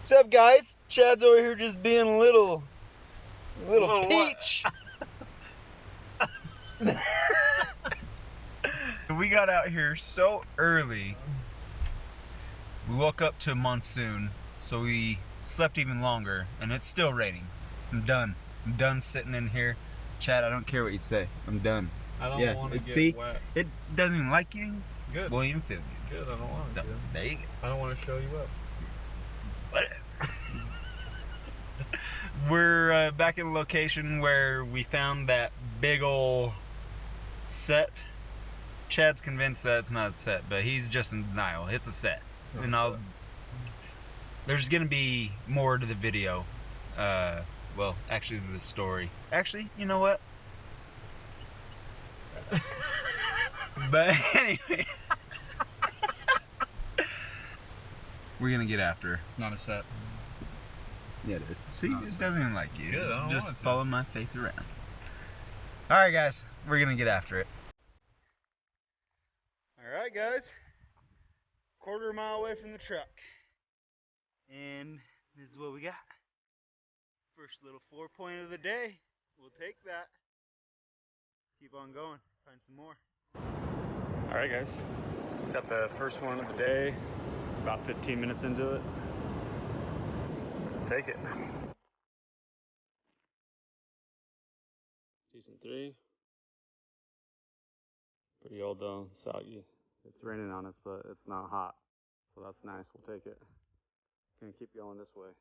What's up, guys? Chad's over here just being a little peach. We got out here so early. We woke up to monsoon, so we slept even longer, and it's still raining. I'm done. I'm done sitting in here. Chad, I don't care what you say. I'm done. I don't want to get wet. It doesn't even like you. Good. Won't even feel you. Good. I don't want to. So, there you go. I don't want to show you up. We're back in the location where we found that big ol' set. Chad's convinced that it's not a set, but he's just in denial. It's a set. And there's gonna be more to the video. Well, actually to the story. Actually, you know what? But anyway. We're gonna get after her. It's not a set. Yeah, it is. See, it doesn't even like you. Good, It's just follow my face around. Alright, guys. We're gonna get after it. Alright, guys. Quarter mile away from the truck. And this is what we got. First little 4-point of the day. We'll take that. Let's keep on going. Find some more. Alright, guys. Got the first one of the day. About 15 minutes into it. Take it. Decent 3. Pretty old though, soggy. It's raining on us, but it's not hot. So that's nice, we'll take it. Gonna keep going this way.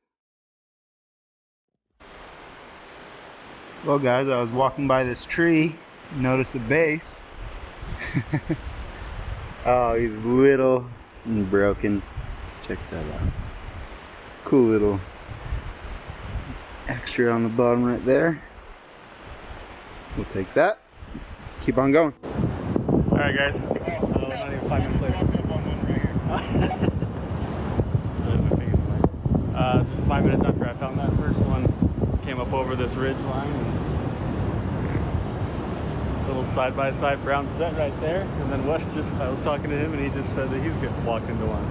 Well, guys, I was walking by this tree, noticed a base. Oh, he's little and broken. Check that out. Cool little extra on the bottom right there. We'll take that. Keep on going. Alright, guys. Not even 5 minutes later. Just 5 minutes after I found that first one, came up over this ridge line and little side-by-side brown set right there. And then Wes I was talking to him and he just said that he's gonna walk into one.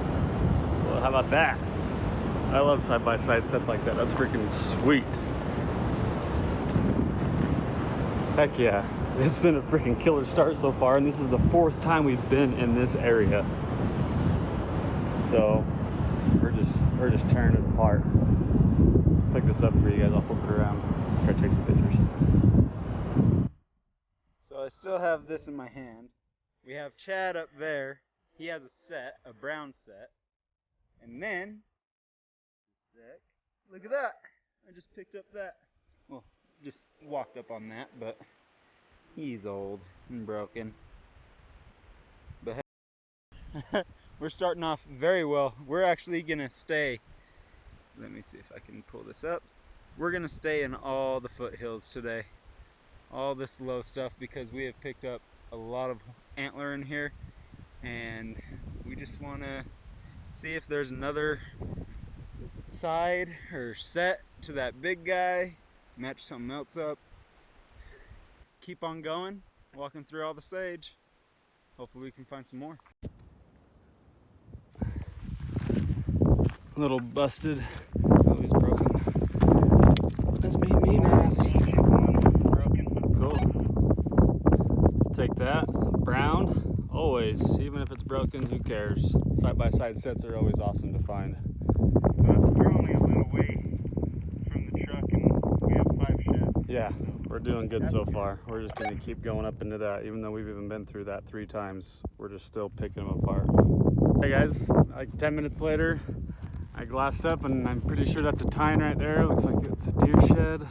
Well, how about that? I love side-by-side sets like that. That's freaking sweet. Heck yeah. It's been a freaking killer start so far, and this is the 4th time we've been in this area. So we're just tearing it apart. Pick this up for you guys. I'll flip it around. Try to take some pictures. So I still have this in my hand. We have Chad up there. He has a set, a brown set. And then, look at that. I just picked up that. Well, just walked up on that, but he's old and broken. But hey, we're starting off very well. We're actually gonna stay. Let me see if I can pull this up. We're gonna stay in all the foothills today. All this low stuff, because we have picked up a lot of antler in here, and we just wanna see if there's another side or set to that big guy, match something else up. Keep on going, walking through all the sage. Hopefully we can find some more. A little busted. Oh, he's broken. That's me, man. Cool. Take that. Brown, always. Even if it's broken, who cares? Side-by-side sets are always awesome to find. We're only a little way from the truck, and we have 5 sheds. Yeah, we're doing good so far. We're just going to keep going up into that. Even though we've even been through that 3 times, we're just still picking them apart. Hey guys, like 10 minutes later, I glassed up and I'm pretty sure that's a tine right there. Looks like it's a deer shed.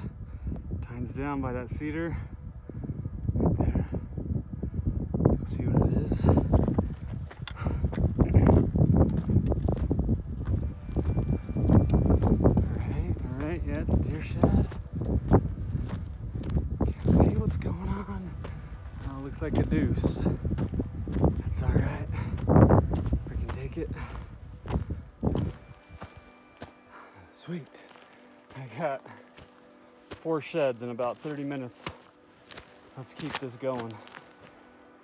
Tine's down by that cedar. Right there. Let's go see what it is. Alright, yeah, it's a deer shed. Can't see what's going on. Oh, looks like a deuce. That's alright. Freaking take it. Sweet. I got 4 sheds in about 30 minutes. Let's keep this going.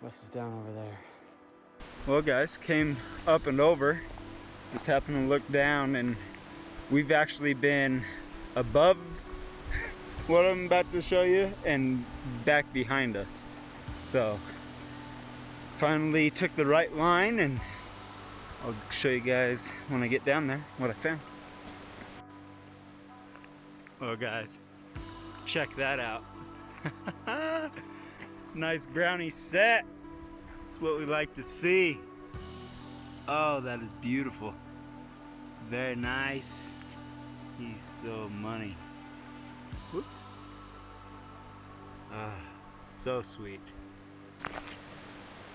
Wes is down over there. Well, guys, came up and over. Just happened to look down, and we've actually been above what I'm about to show you and back behind us. So finally took the right line, and I'll show you guys when I get down there what I found. Oh guys, check that out. Nice brownie set. That's what we like to see. Oh, that is beautiful. Very nice. He's so money. Whoops. Ah, so sweet.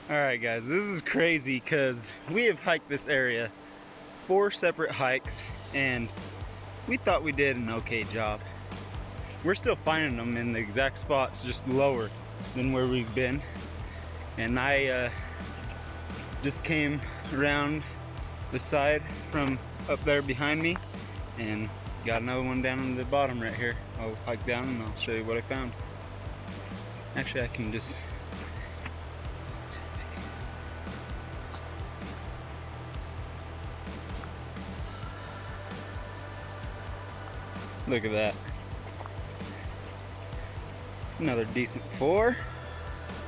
Alright guys, this is crazy because we have hiked this area 4 separate hikes and we thought we did an okay job. We're still finding them in the exact spots, just lower than where we've been. And I just came around the side from up there behind me and got another one down on the bottom right here. I'll hike down and I'll show you what I found. Actually, I can just look at that. Another decent 4.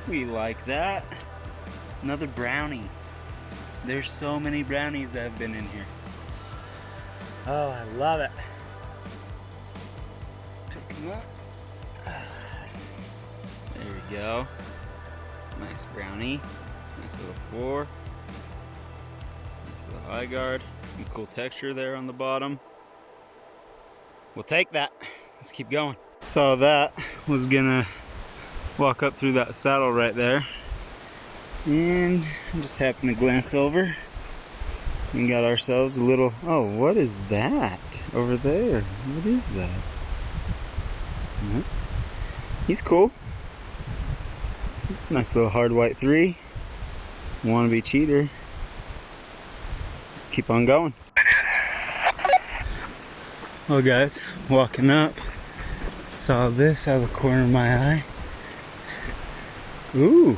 We like that. Another brownie. There's so many brownies that have been in here. Oh, I love it. Let's pick them up. There we go. Nice brownie. Nice little 4. Nice little eye guard. Some cool texture there on the bottom. We'll take that. Let's keep going. Saw that. Was gonna walk up through that saddle right there. And just happened to glance over and got ourselves a little, oh, what is that over there? What is that? He's cool. Nice little hard white 3. Wannabe cheater. Let's keep on going. Oh guys, walking up, saw this out of the corner of my eye. Ooh.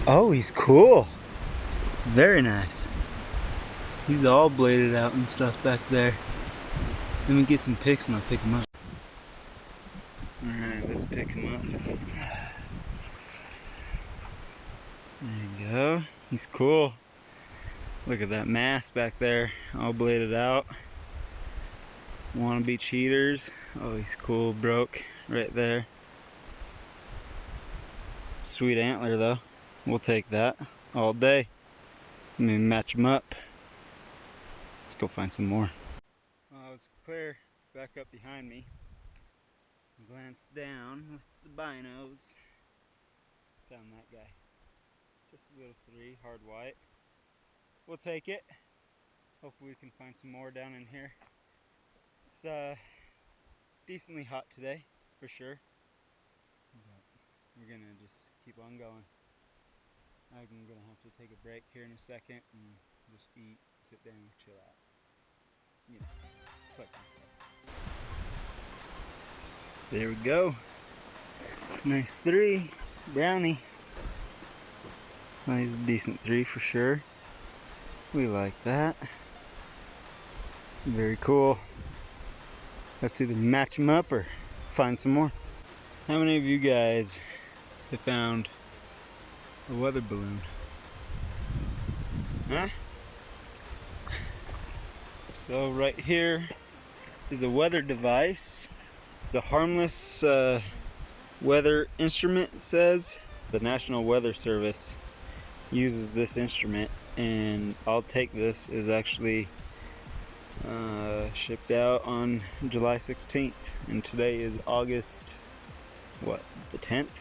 Oh, he's cool. Very nice. He's all bladed out and stuff back there. Let me get some pics and I'll pick him up. Alright, let's pick him up. There you go. He's cool. Look at that mass back there, all bladed out. Wannabe cheaters. Oh, he's cool. Broke right there. Sweet antler though. We'll take that all day. Let me match them up. Let's go find some more. It's clear back up behind me. Glance down with the binos. Found that guy. Just a little 3, hard white. We'll take it. Hopefully we can find some more down in here. It's decently hot today, for sure. But we're gonna just keep on going. I'm gonna have to take a break here in a second and just eat, sit down, and chill out. You know, collect my stuff. There we go. Nice 3, brownie. Nice decent 3 for sure. We like that. Very cool. Let's either match them up or find some more. How many of you guys have found a weather balloon? Huh? So right here is a weather device. It's a harmless weather instrument, it says. The National Weather Service uses this instrument, and I'll take this. Is actually shipped out on July 16th, and today is August, what, the 10th?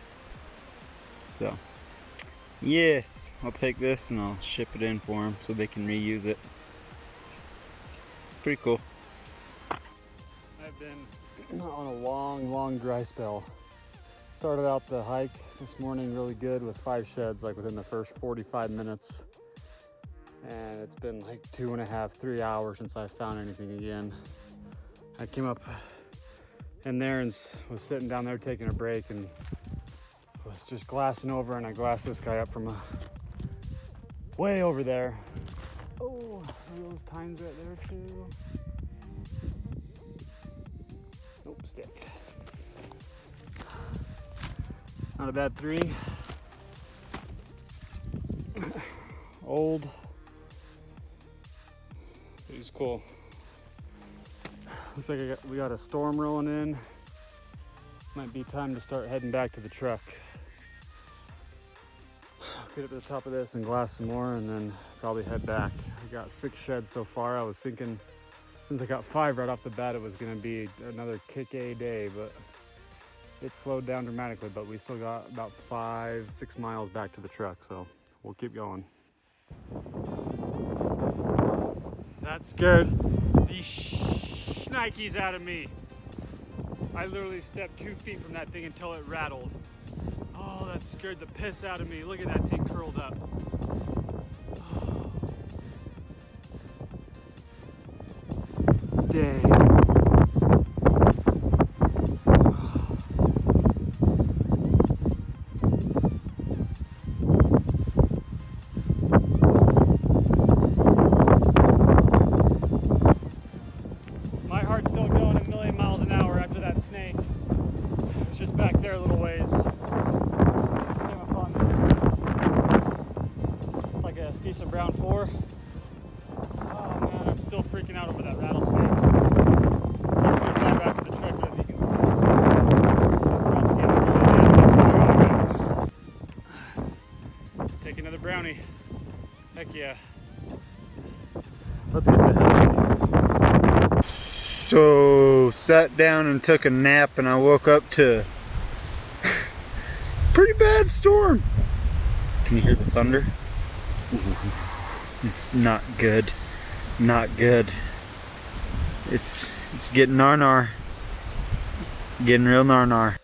So, yes, I'll take this and I'll ship it in for them so they can reuse it. Pretty cool. I've been on a long dry spell. Started out the hike this morning really good with 5 sheds, like within the first 45 minutes. And it's been like 2.5, 3 hours since I found anything again. I came up in there and was sitting down there taking a break and was just glassing over, and I glassed this guy up from way over there. Oh, those tines right there too. Nope, stick. Not a bad 3. Old. He's cool. Looks like we got a storm rolling in. Might be time to start heading back to the truck. Get up to the top of this and glass some more and then probably head back. I got 6 sheds so far. I was thinking since I got 5 right off the bat it was gonna be another kick-a day, but it slowed down dramatically, but we still got about 5-6 miles back to the truck, so we'll keep going. That scared the shnikes out of me. I literally stepped 2 feet from that thing until it rattled. Oh, that scared the piss out of me. Look at that thing curled up. Dang. My heart's still going a million miles an hour after that snake. It's just back there a little ways. Came up on it's like a decent brown 4. Oh man, I'm still freaking out over that rattlesnake. Let's go fly back to the truck, but as you can see, it's about to get a really nasty snag on it. Take another brownie. Heck yeah. Let's get the hell out of here. So, sat down and took a nap and I woke up to pretty bad storm. Can you hear the thunder? It's not good. Not good. It's getting nar-nar. Getting real nar-nar.